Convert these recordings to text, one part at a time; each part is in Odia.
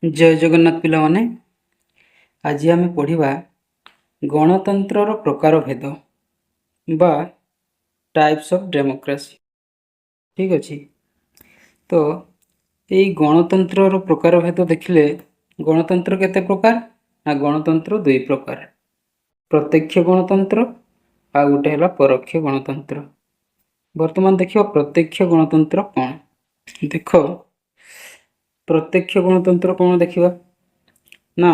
जय जगन्नाथ पिला माने आज आम पढ़ा गणतंत्र प्रकार भेद बा टाइप्स ऑफ डेमोक्रेसी। ठीक अच्छे तो ये गणतंत्र प्रकार भेद देखिले गणतंत्र केते प्रकार ना गणतंत्र दुई प्रकार प्रत्यक्ष गणतंत्र आ गोटे है परोक्ष गणतंत्र। वर्तमान देखिए प्रत्यक्ष गणतंत्र कौन देख प्रत्यक्ष गणतंत्र कौन देखा ना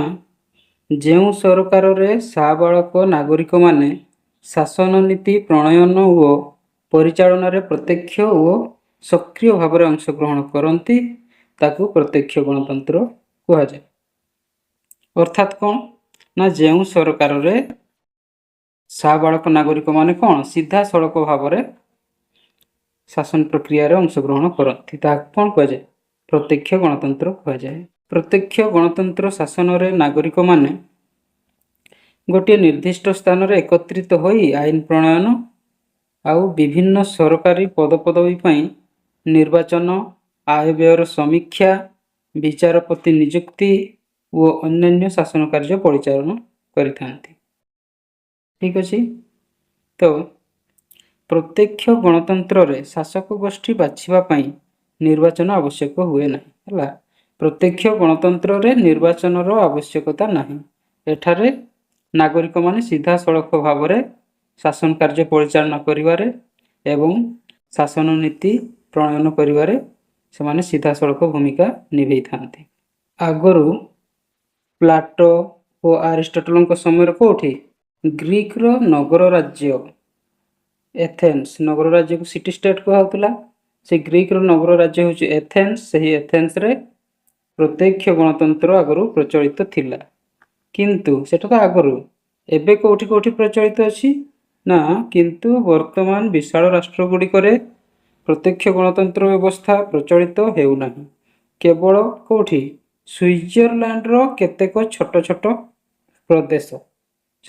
जो सरकार रे साबालक नागरिक माने शासन नीति प्रणयन और परिचालन रे प्रत्यक्ष और सक्रिय भाव में अंशग्रहण करती ताकू प्रत्यक्ष गणतंत्र कह जाए। अर्थात कौन ना जो सरकार रे साबालक नागरिक माने कौन सीधा सड़क भाव में शासन प्रक्रिया रे अंशग्रहण करती कौन कह जाए प्रत्यक्ष गणतंत्र कह जाए। प्रत्यक्ष गणतंत्र शासन रे नागरिक माने गोटे निर्दिष्ट स्थान रे एकत्रित होई आईन प्रणयन आउ विभिन्न सरकारी पदपदवी पई निर्वाचन आय व्ययर समीक्षा विचारपति नियुक्ति और अन्य शासन कार्य परिचालन करिथांती। ठीक अछि तो प्रत्यक्ष गणतंत्र रे शासक गोष्ठी बाछिबा पई निर्वाचन आवश्यक हुए नहीं हला। प्रत्यक्ष गणतंत्र रे निर्वाचन रो आवश्यकता नहीं। एठारे नागरिक माने सीधा सड़क भाव में शासन कार्य परिचालन करिवारे एवं शासन नीति प्रणयन करिवारे से माने सीधा सड़क भूमिका निभै थांती। आगरु प्लाटो और अरिस्टोटल समय कोठी ग्रीक रो नगर राज्य एथेन्स नगर राज्य को सिटी स्टेट कहउतला। से ग्रीक रो नगर राज्य होची एथेन्स। सही एथेन्स रे प्रत्यक्ष गणतंत्र आगरु प्रचलित थिला किंतु सेटा तो आगरु एबे कोठी कोठी प्रचलित अछि ना किंतु वर्तमान विशाल राष्ट्र गुड़िक प्रत्यक्ष गणतंत्र व्यवस्था प्रचलित हेउ नाही। केवल कोठी स्विट्जरलैंड रो केतेक छोट छोट प्रदेश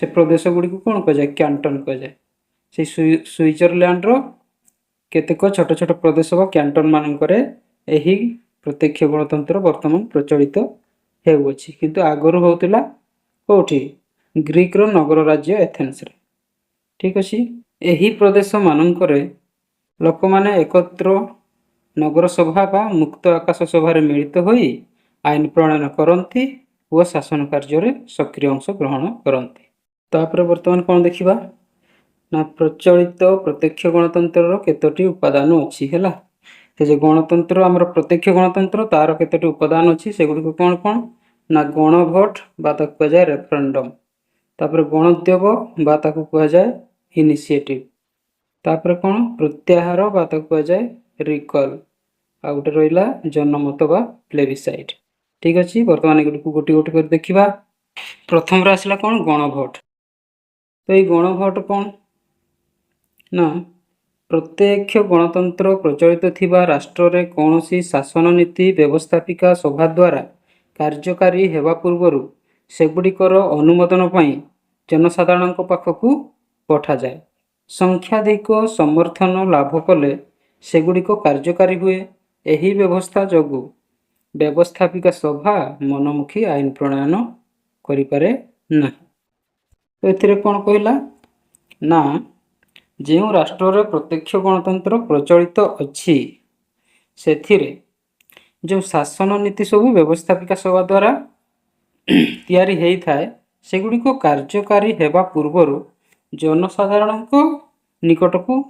से प्रदेश गुड़ी को कौन कह जाए कैंटन कह जाए। से स्विट्जरलैंड रो केतेक छोट छोट प्रदेश व कैंटन मानकरे एही प्रत्यक्ष गणतंत्र वर्तमान प्रचलित हेउछि किंतु आगरु होउतिला कोठी ग्रीक रो नगर राज्य एथेन्स रे। ठीक अछि एही प्रदेश मानकरे लोक माने एकत्र नगर सभा बा मुक्त आकाश सभा रे मिलित होई आईन प्रणयन करती और शासन कार्य रे सक्रिय अंश ग्रहण करती। तापर वर्तमान कौन देखिबा ना प्रचलित प्रत्यक्ष गणतंत्र केतोटी उपादान अछि हैला। से जे गणतंत्र आमर प्रत्यक्ष गणतंत्र तार केतोटी उपादान अछि सेगुडी को कौन कौन ना गणभोट बा ताकू कह जाए रेफरेंडम तापर गणोद्योग बा ताकू कह जाए इनिशिएटिव तापर कौन प्रत्याहार बा ताकू कह जाए रिकॉल आ गोटे रहिला जनमत बा प्लेबिसाइट। ठीक अछि वर्तमान एगुडी को गोटी गोटी कर देखिबा। प्रथम रे आसिला कौन गणभोट। तो ये गणभोट कौन ना प्रत्यक्ष गणतंत्र प्रचलित थिबा राष्ट्र रे कोनोसी शासन नीति व्यवस्थापिका सभा द्वारा कार्यकारी हेबा पूर्वरु सेगुड़िकर अनुमोदन पई जनसाधारण पाखकू पठा जाए। संख्याधिक समर्थन लाभ कले सेगुड़िक कार्यकारी हुए। एही व्यवस्था जगु व्यवस्थापिका सभा मनमुखी आईन प्रणयन करिपारे ना। तो एथिरे कौन कहला ना जो राष्ट्र रे प्रत्यक्ष गणतंत्र प्रचलित अछि सेथिरे जो शासन नीति सब व्यवस्थापिका सभा द्वारा तैयारी हेई थाए सेगुडी को कार्यकारी हेबा पूर्वरु जनसाधारण को निकट को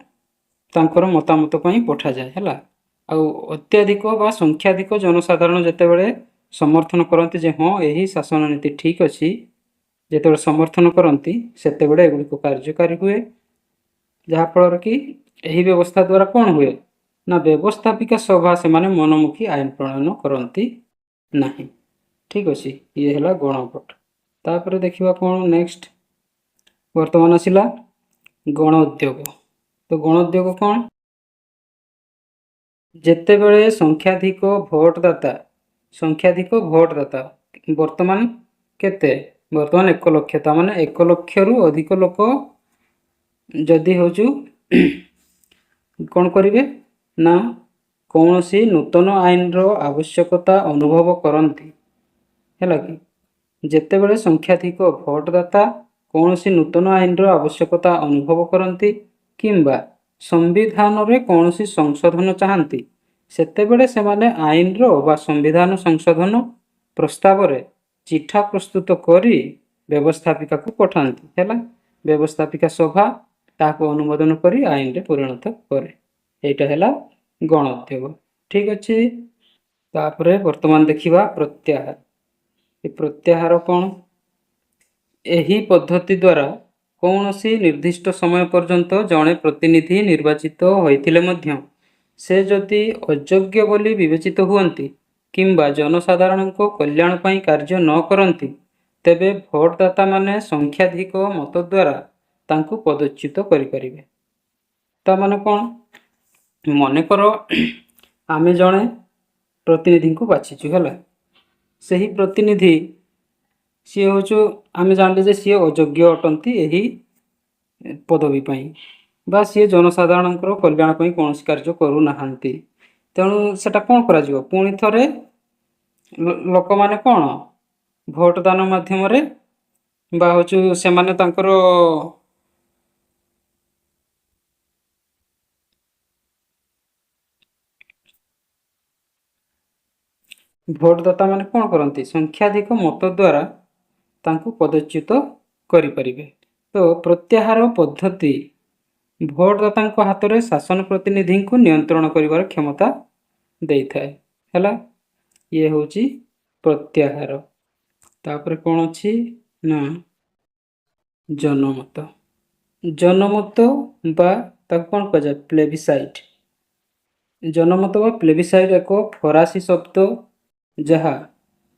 तांकर मतामत पई पठा जाए हैला। आ अत्यधिक बा संख्याधिक जनसाधारण जेतेबेले समर्थन करती जे हाँ यही शासन नीति ठीक अछि जेतेबेले समर्थन करती सेतेबेले एगुडी को कार्यकारी हुए जहाँ फल कि यही व्यवस्था द्वारा कौन हुए ना व्यवस्थापिका सभा से माने मनमुखी आईन प्रणयन करती नहीं। ठीक अच्छे ये है गणभोट। तापर देखिबा कौन नेक्स्ट वर्तमान आसिला गणोद्योग। तो गणोद्योग कौन जेतेबेले संख्याधिक भोटदाता वर्तमान केते वर्तमान 1 लाख तामाने 1 लाख रु अधिक लोक जदि होचु कौन करिवे ना कौन सी नूतन आईन रो आवश्यकता अनुभव करती ହେଲା कि ଯେତେବେଳେ ସଂଖ୍ୟାଧିକ ଭୋଟଦାତା କୌଣସି ନୂତନ ଆଇନର ଆବଶ୍ୟକତା ଅନୁଭବ କରନ୍ତି କିମ୍ବା ସମ୍ବିଧାନରେ କୌଣସି ସଂଶୋଧନ ଚାହାନ୍ତି ସେତେବେଳେ ସେମାନେ ଆଇନର ବା ସମ୍ବିଧାନ ସଂଶୋଧନ ପ୍ରସ୍ତାବରେ ଚିଠା ପ୍ରସ୍ତୁତ କରି ବ୍ୟବସ୍ଥାପିକାକୁ ପଠାନ୍ତି। ହେଲା, ବ୍ୟବସ୍ଥାପିକା ସଭା ତାହାକୁ ଅନୁମୋଦନ କରି ଆଇନରେ ପରିଣତ କରେ। এইটা ହେଲା ଗଣୋଦ୍ୟୋଗ। ଠିକ ଅଛି, ତାପରେ ବର୍ତ୍ତମାନ ଦେଖିବା ପ୍ରତ୍ୟାହାର। ଏ ପ୍ରତ୍ୟାହାର କ'ଣ? ଏହି ପଦ୍ଧତି ଦ୍ୱାରା କୌଣସି ନିର୍ଦ୍ଦିଷ୍ଟ ସମୟ ପର୍ଯ୍ୟନ୍ତ ଜଣେ ପ୍ରତିନିଧି ନିର୍ବାଚିତ ହୋଇଥିଲେ ମଧ୍ୟ ସେ ଯଦି ଅଯୋଗ୍ୟ ବୋଲି ବିବେଚିତ ହୁଅନ୍ତି କିମ୍ବା ଜନସାଧାରଣଙ୍କ କଲ୍ୟାଣ ପାଇଁ କାର୍ଯ୍ୟ ନ କରନ୍ତି ତେବେ ଭୋଟଦାତାମାନେ ସଂଖ୍ୟାଧିକ ମତ ଦ୍ୱାରା ତାଙ୍କୁ ପଦଚ୍ୟୁତ କରିପାରିବେ। ତାମାନେ କ'ଣ? ମନେକର ଆମେ ଜଣେ ପ୍ରତିନିଧିଙ୍କୁ ବାଛିଛୁ, ହେଲା, ସେହି ପ୍ରତିନିଧି ସିଏ ହେଉଛୁ, ଆମେ ଜାଣିଲେ ଯେ ସିଏ ଅଯୋଗ୍ୟ ଅଟନ୍ତି ଏହି ପଦବୀ ପାଇଁ ବା ସିଏ ଜନସାଧାରଣଙ୍କର କଲ୍ୟାଣ ପାଇଁ କୌଣସି କାର୍ଯ୍ୟ କରୁନାହାନ୍ତି। ତେଣୁ ସେଟା କ'ଣ କରାଯିବ? ପୁଣି ଥରେ ଲୋକମାନେ କ'ଣ ଭୋଟ ଦାନ ମାଧ୍ୟମରେ ବା ହେଉଛୁ ସେମାନେ ତାଙ୍କର ଭୋଟଦାତା ମାନେ କ'ଣ କରନ୍ତି? ସଂଖ୍ୟାଧିକ ମତ ଦ୍ୱାରା ତାଙ୍କୁ ପଦଚ୍ୟୁତ କରିପାରିବେ। ତ ପ୍ରତ୍ୟାହାର ପଦ୍ଧତି ଭୋଟଦାତାଙ୍କ ହାତରେ ଶାସନ ପ୍ରତିନିଧିଙ୍କୁ ନିୟନ୍ତ୍ରଣ କରିବାର କ୍ଷମତା ଦେଇଥାଏ। ହେଲା, ଇଏ ହେଉଛି ପ୍ରତ୍ୟାହାର। ତାପରେ କ'ଣ ଅଛି ନା ଜନମତ। ଜନମତ ବା ତାକୁ କ'ଣ କୁହାଯାଏ? ପ୍ଲେବିସାଇଟ୍। ଜନମତ ବା ପ୍ଲେବିସାଇଟ୍ ଏକ ଫରାସୀ ଶବ୍ଦ ଯାହା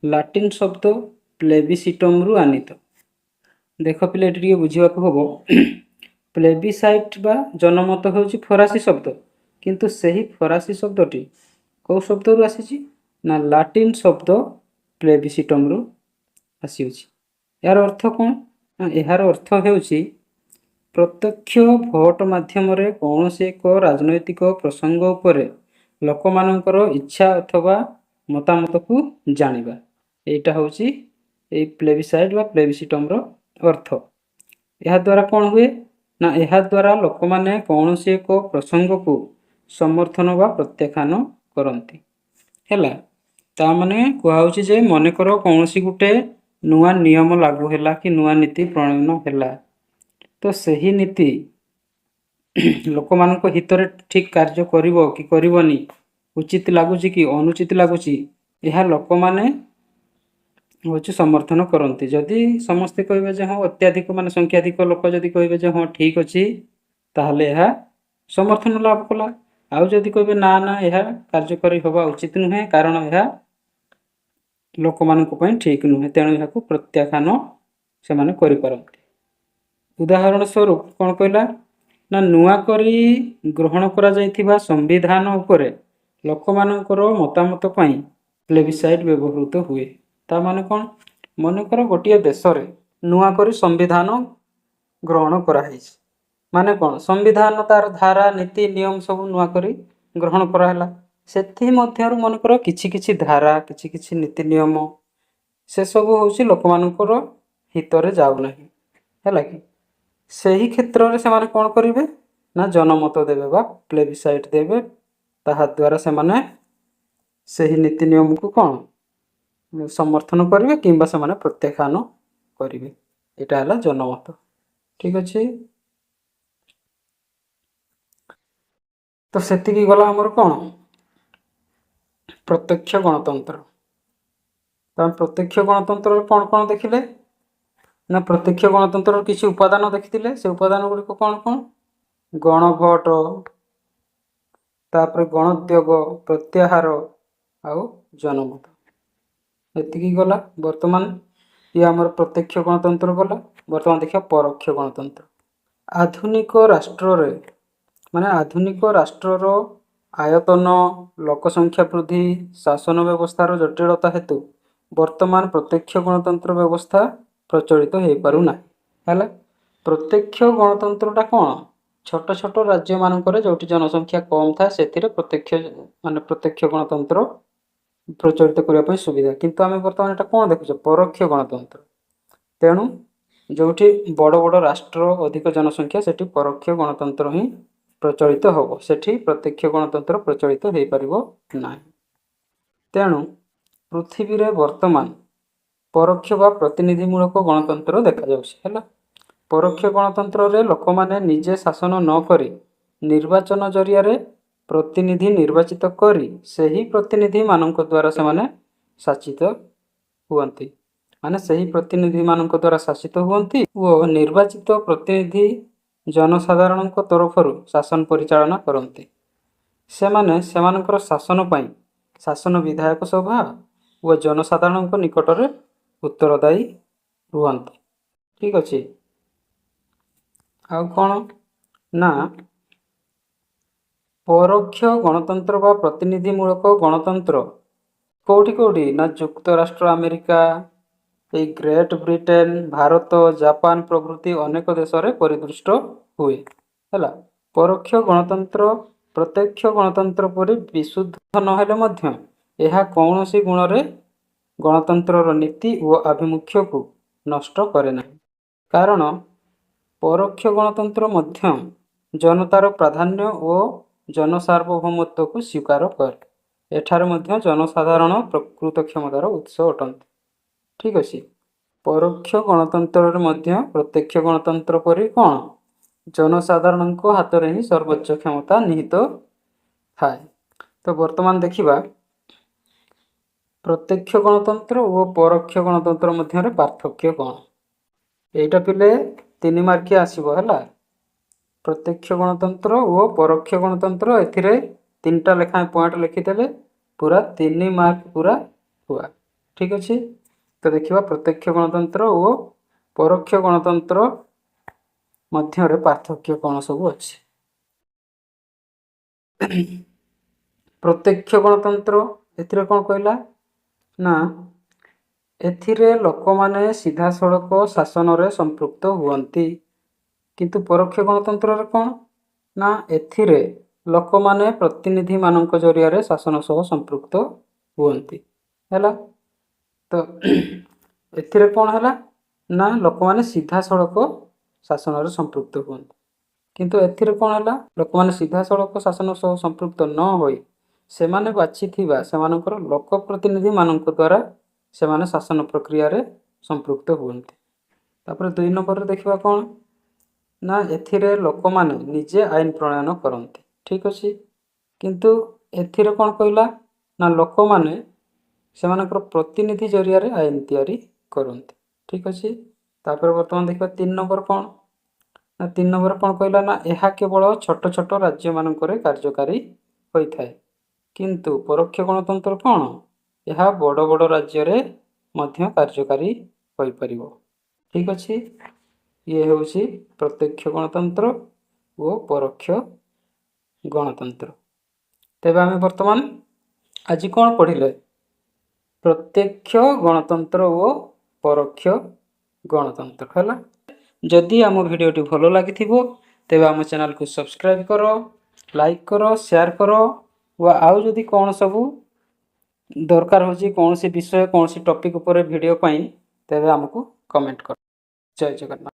ଲାଟିନ୍ ଶବ୍ଦ ପ୍ଲେବିସିଟମ୍ରୁ ଆନିତ। ଦେଖ ପିଲେ, ଏଠି ଟିକେ ବୁଝିବାକୁ ହେବ। ପ୍ଲେବିସାଇଟ୍ ବା ଜନମତ ହେଉଛି ଫରାସୀ ଶବ୍ଦ, କିନ୍ତୁ ସେହି ଫରାସୀ ଶବ୍ଦଟି କେଉଁ ଶବ୍ଦରୁ ଆସିଛି? ନା ଲାଟିନ୍ ଶବ୍ଦ ପ୍ଲେବିସିଟମ୍ରୁ ଆସିଅଛି। ଏହାର ଅର୍ଥ କ'ଣ? ନା ଏହାର ଅର୍ଥ ହେଉଛି ପ୍ରତ୍ୟକ୍ଷ ଭୋଟ ମାଧ୍ୟମରେ କୌଣସି ଏକ ରାଜନୈତିକ ପ୍ରସଙ୍ଗ ଉପରେ ଲୋକମାନଙ୍କର ଇଚ୍ଛା ଅଥବା ମତାମତକୁ ଜାଣିବା। এইটা ହେଉଛି এই ପ୍ଲେବିସାଇଟ୍ ବା ପ୍ଲେବିସିଟମ୍ର ଅର୍ଥ। ଏହାଦ୍ୱାରା କ'ଣ ହୁଏ? ନା ଏହାଦ୍ୱାରା ଲୋକମାନେ କୌଣସି ଏକ ପ୍ରସଙ୍ଗକୁ ସମର୍ଥନ ବା ପ୍ରତ୍ୟାଖ୍ୟାନ କରନ୍ତି। ହେଲା, ତାମାନେ କୁହାହେଉଛି ଯେ ମନେକର କୌଣସି ଗୋଟେ ନୂଆ ନିୟମ ଲାଗୁ ହେଲା କି ନୂଆ ନୀତି ପ୍ରଣୟନ ହେଲା, ତ ସେହି ନୀତି ଲୋକମାନଙ୍କ ହିତରେ ଠିକ୍ କାର୍ଯ୍ୟ କରିବ କି କରିବନି, ଉଚିତ ଲାଗୁଛି କି ଅନୁଚିତ ଲାଗୁଛି, ଏହା ଲୋକମାନେ ହେଉଛି ସମର୍ଥନ କରନ୍ତି। ଯଦି ସମସ୍ତେ କହିବେ ଯେ ହଁ, ଅତ୍ୟାଧିକ ମାନେ ସଂଖ୍ୟାଧିକ ଲୋକ ଯଦି କହିବେ ଯେ ହଁ ଠିକ୍ ଅଛି, ତାହେଲେ ଏହା ସମର୍ଥନ ଲାଭ କଲା। ଆଉ ଯଦି କହିବେ ନା ନା ଏହା କାର୍ଯ୍ୟକାରୀ ହେବା ଉଚିତ ନୁହେଁ କାରଣ ଏହା ଲୋକମାନଙ୍କ ପାଇଁ ଠିକ୍ ନୁହେଁ, ତେଣୁ ଏହାକୁ ପ୍ରତ୍ୟାଖ୍ୟାନ ସେମାନେ କରିପାରନ୍ତି। ଉଦାହରଣ ସ୍ୱରୂପ କ'ଣ କହିଲା? ନା ନୂଆ କରି ଗ୍ରହଣ କରାଯାଇଥିବା ସମ୍ବିଧାନ ଉପରେ ଲୋକମାନଙ୍କର ମତାମତ ପାଇଁ ପ୍ଲେବିସାଇଟ୍ ବ୍ୟବହୃତ ହୁଏ। ତାମାନେ କ'ଣ? ମନେକର ଗୋଟିଏ ଦେଶରେ ନୂଆ କରି ସମ୍ବିଧାନ ଗ୍ରହଣ କରାହେଇଛି, ମାନେ କ'ଣ? ସମ୍ବିଧାନ ତାର ଧାରା ନୀତି ନିୟମ ସବୁ ନୂଆ କରି ଗ୍ରହଣ କରାହେଲା। ସେଥିମଧ୍ୟରୁ ମନେକର କିଛି କିଛି ଧାରା କିଛି କିଛି ନୀତି ନିୟମ ସେସବୁ ହେଉଛି ଲୋକମାନଙ୍କର ହିତରେ ଯାଉନାହିଁ। ହେଲା କି ସେହି କ୍ଷେତ୍ରରେ ସେମାନେ କ'ଣ କରିବେ? ନା ଜନମତ ଦେବେ ବା ପ୍ଲେବିସାଇଟ୍ ଦେବେ। ତାହା ଦ୍ୱାରା ସେମାନେ ସେହି ନୀତି ନିୟମକୁ କ'ଣ ସମର୍ଥନ କରିବେ କିମ୍ବା ସେମାନେ ପ୍ରତ୍ୟାଖ୍ୟାନ କରିବେ। ଏଇଟା ହେଲା ଜନମତ। ଠିକ୍ ଅଛି, ତ ସେତିକି ଗଲା ଆମର କ'ଣ ପ୍ରତ୍ୟକ୍ଷ ଗଣତନ୍ତ୍ର। ତ ପ୍ରତ୍ୟକ୍ଷ ଗଣତନ୍ତ୍ରରେ କ'ଣ କ'ଣ ଦେଖିଲେ? ନା ପ୍ରତ୍ୟକ୍ଷ ଗଣତନ୍ତ୍ରର କିଛି ଉପାଦାନ ଦେଖିଥିଲେ। ସେ ଉପାଦାନ ଗୁଡ଼ିକ କ'ଣ କ'ଣ? ଗଣଭୋଟ, ତାପରେ ଗଣୋଦ୍ୟୋଗ, ପ୍ରତ୍ୟାହାର ଆଉ ଜନମତ। ଏତିକି ଗଲା। ବର୍ତ୍ତମାନ ଇଏ ଆମର ପ୍ରତ୍ୟକ୍ଷ ଗଣତନ୍ତ୍ର ଗଲା। ବର୍ତ୍ତମାନ ଦେଖିବା ପରୋକ୍ଷ ଗଣତନ୍ତ୍ର। ଆଧୁନିକ ରାଷ୍ଟ୍ରରେ ମାନେ ଆଧୁନିକ ରାଷ୍ଟ୍ରର ଆୟତନ, ଲୋକସଂଖ୍ୟା ବୃଦ୍ଧି, ଶାସନ ବ୍ୟବସ୍ଥାର ଜଟିଳତା ହେତୁ ବର୍ତ୍ତମାନ ପ୍ରତ୍ୟକ୍ଷ ଗଣତନ୍ତ୍ର ବ୍ୟବସ୍ଥା ପ୍ରଚଳିତ ହୋଇପାରୁନାହିଁ। ହେଲା, ପ୍ରତ୍ୟକ୍ଷ ଗଣତନ୍ତ୍ରଟା କ'ଣ? ଛୋଟ ଛୋଟ ରାଜ୍ୟମାନଙ୍କରେ ଯେଉଁଠି ଜନସଂଖ୍ୟା କମ୍ ଥାଏ ସେଥିରେ ପ୍ରତ୍ୟକ୍ଷ ଗଣତନ୍ତ୍ର ପ୍ରଚଳିତ କରିବା ପାଇଁ ସୁବିଧା। କିନ୍ତୁ ଆମେ ବର୍ତ୍ତମାନ ଏଟା କ'ଣ ଦେଖୁଛେ, ପରୋକ୍ଷ ଗଣତନ୍ତ୍ର। ତେଣୁ ଯେଉଁଠି ବଡ଼ ବଡ଼ ରାଷ୍ଟ୍ର ଅଧିକ ଜନସଂଖ୍ୟା ସେଠି ପରୋକ୍ଷ ଗଣତନ୍ତ୍ର ହିଁ ପ୍ରଚଳିତ ହେବ, ସେଠି ପ୍ରତ୍ୟକ୍ଷ ଗଣତନ୍ତ୍ର ପ୍ରଚଳିତ ହୋଇପାରିବ ନାହିଁ। ତେଣୁ ପୃଥିବୀରେ ବର୍ତ୍ତମାନ ପରୋକ୍ଷ ବା ପ୍ରତିନିଧିମୂଳକ ଗଣତନ୍ତ୍ର ଦେଖାଯାଉଛି ହେଲା। ପରୋକ୍ଷ ଗଣତନ୍ତ୍ରରେ ଲୋକମାନେ ନିଜେ ଶାସନ ନ କରି ନିର୍ବାଚନ ଜରିଆରେ ପ୍ରତିନିଧି ନିର୍ବାଚିତ କରି ସେହି ପ୍ରତିନିଧିମାନଙ୍କ ଦ୍ୱାରା ସେମାନେ ଶାସିତ ହୁଅନ୍ତି। ମାନେ ସେହି ପ୍ରତିନିଧିମାନଙ୍କ ଦ୍ୱାରା ଶାସିତ ହୁଅନ୍ତି ଓ ନିର୍ବାଚିତ ପ୍ରତିନିଧି ଜନସାଧାରଣଙ୍କ ତରଫରୁ ଶାସନ ପରିଚାଳନା କରନ୍ତି। ସେମାନେ ସେମାନଙ୍କର ଶାସନ ପାଇଁ ଶାସନ ବିଧାୟକ ସଭା ଓ ଜନସାଧାରଣଙ୍କ ନିକଟରେ ଉତ୍ତରଦାୟୀ ରୁହନ୍ତି। ଠିକ୍ ଅଛି। ଆଉ କ'ଣ ନା ପରୋକ୍ଷ ଗଣତନ୍ତ୍ର ବା ପ୍ରତିନିଧିମୂଳକ ଗଣତନ୍ତ୍ର କେଉଁଠି ନା ଯୁକ୍ତରାଷ୍ଟ୍ର ଆମେରିକା, ଏଇ ଗ୍ରେଟ୍ ବ୍ରିଟେନ, ଭାରତ, ଜାପାନ ପ୍ରଭୃତି ଅନେକ ଦେଶରେ ପରିଦୃଷ୍ଟ ହୁଏ ହେଲା। ପରୋକ୍ଷ ଗଣତନ୍ତ୍ର ପ୍ରତ୍ୟକ୍ଷ ଗଣତନ୍ତ୍ର ପରି ବିଶୁଦ୍ଧ ନହେଲେ ମଧ୍ୟ ଏହା କୌଣସି ଗୁଣରେ ଗଣତନ୍ତ୍ରର ନୀତି ଓ ଆଭିମୁଖ୍ୟକୁ ନଷ୍ଟ କରେ ନାହିଁ। କାରଣ ପରୋକ୍ଷ ଗଣତନ୍ତ୍ର ମଧ୍ୟ ଜନତାର ପ୍ରାଧାନ୍ୟ ଓ ଜନସାର୍ବଭୌମତ୍ୱକୁ ସ୍ୱୀକାର କରେ। ଏଠାରେ ମଧ୍ୟ ଜନସାଧାରଣ ପ୍ରକୃତ କ୍ଷମତାର ଉତ୍ସ ଅଟନ୍ତି। ଠିକ୍ ଅଛି। ପରୋକ୍ଷ ଗଣତନ୍ତ୍ରରେ ମଧ୍ୟ ପ୍ରତ୍ୟକ୍ଷ ଗଣତନ୍ତ୍ର ପରି କ'ଣ ଜନସାଧାରଣଙ୍କ ହାତରେ ହିଁ ସର୍ବୋଚ୍ଚ କ୍ଷମତା ନିହିତ ଥାଏ। ତ ବର୍ତ୍ତମାନ ଦେଖିବା ପ୍ରତ୍ୟକ୍ଷ ଗଣତନ୍ତ୍ର ଓ ପରୋକ୍ଷ ଗଣତନ୍ତ୍ର ମଧ୍ୟରେ ପାର୍ଥକ୍ୟ କ'ଣ। ଏଇଟା ପିଲେ 3 ମାର୍କିଆ ଆସିବ ହେଲା। ପ୍ରତ୍ୟକ୍ଷ ଗଣତନ୍ତ୍ର ଓ ପରୋକ୍ଷ ଗଣତନ୍ତ୍ର, ଏଥିରେ 3ଟା ଲେଖାଏଁ ପଏଣ୍ଟ ଲେଖିଦେଲେ ପୁରା 3 ମାର୍କ ପୁରା ହୁଆ। ଠିକ୍ ଅଛି। ତ ଦେଖିବା ପ୍ରତ୍ୟକ୍ଷ ଗଣତନ୍ତ୍ର ଓ ପରୋକ୍ଷ ଗଣତନ୍ତ୍ର ମଧ୍ୟରେ ପାର୍ଥକ୍ୟ କ'ଣ ସବୁ ଅଛି। ପ୍ରତ୍ୟକ୍ଷ ଗଣତନ୍ତ୍ର ଏଥିରେ କ'ଣ କହିଲା ନା ଏଥିରେ ଲୋକମାନେ ସିଧାସଳଖ ଶାସନରେ ସମ୍ପୃକ୍ତ ହୁଅନ୍ତି। କିନ୍ତୁ ପରୋକ୍ଷ ଗଣତନ୍ତ୍ରରେ କ'ଣ ନା ଏଥିରେ ଲୋକମାନେ ପ୍ରତିନିଧିମାନଙ୍କ ଜରିଆରେ ଶାସନ ସହ ସମ୍ପୃକ୍ତ ହୁଅନ୍ତି ହେଲା। ତ ଏଥିରେ କ'ଣ ହେଲା ନା ଲୋକମାନେ ସିଧାସଳଖ ଶାସନରେ ସମ୍ପୃକ୍ତ ହୁଅନ୍ତି। କିନ୍ତୁ ଏଥିରେ କ'ଣ ହେଲା, ଲୋକମାନେ ସିଧାସଳଖ ଶାସନ ସହ ସମ୍ପୃକ୍ତ ନ ହୋଇ ସେମାନେ ବାଛିଥିବା ସେମାନଙ୍କର ଲୋକପ୍ରତିନିଧିମାନଙ୍କ ଦ୍ୱାରା ସେମାନେ ଶାସନ ପ୍ରକ୍ରିୟାରେ ସମ୍ପୃକ୍ତ ହୁଅନ୍ତି। ତାପରେ 2 ନମ୍ବରରେ ଦେଖିବା କ'ଣ ନା ଏଥିରେ ଲୋକମାନେ ନିଜେ ଆଇନ ପ୍ରଣୟନ କରନ୍ତି। ଠିକ୍ ଅଛି। କିନ୍ତୁ ଏଥିରେ କ'ଣ କହିଲା ନା ଲୋକମାନେ ସେମାନଙ୍କର ପ୍ରତିନିଧି ଜରିଆରେ ଆଇନ ତିଆରି କରନ୍ତି। ଠିକ୍ ଅଛି। ତାପରେ ବର୍ତ୍ତମାନ ଦେଖିବା 3 ନମ୍ବର କ'ଣ ନା 3 ନମ୍ବର କ'ଣ କହିଲା ନା ଏହା କେବଳ ଛୋଟ ଛୋଟ ରାଜ୍ୟମାନଙ୍କରେ କାର୍ଯ୍ୟକାରୀ ହୋଇଥାଏ। କିନ୍ତୁ ପରୋକ୍ଷ ଗଣତନ୍ତ୍ର କ'ଣ ଏହା ବଡ଼ ବଡ଼ ରାଜ୍ୟରେ ମଧ୍ୟ କାର୍ଯ୍ୟକାରୀ ହୋଇପାରିବ। ଠିକ୍ ଅଛି। ଇଏ ହେଉଛି ପ୍ରତ୍ୟକ୍ଷ ଗଣତନ୍ତ୍ର ଓ ପରୋକ୍ଷ ଗଣତନ୍ତ୍ର। ତେବେ ଆମେ ବର୍ତ୍ତମାନ ଆଜି କ'ଣ ପଢ଼ିଲେ, ପ୍ରତ୍ୟକ୍ଷ ଗଣତନ୍ତ୍ର ଓ ପରୋକ୍ଷ ଗଣତନ୍ତ୍ର ହେଲା। ଯଦି ଆମ ଭିଡ଼ିଓଟି ଭଲ ଲାଗିଥିବ ତେବେ ଆମ ଚ୍ୟାନେଲକୁ ସବସ୍କ୍ରାଇବ୍ କର, ଲାଇକ୍ କର, ସେୟାର କର ଓ ଆଉ ଯଦି କ'ଣ ସବୁ ଦରକାର ହେଉଛି କୌଣସି ବିଷୟ କୌଣସି ଟପିକ୍ ଉପରେ ଭିଡ଼ିଓ ପାଇଁ ତେବେ ଆମକୁ କମେଣ୍ଟ କର। ଜୟ ଜଗନ୍ନାଥ।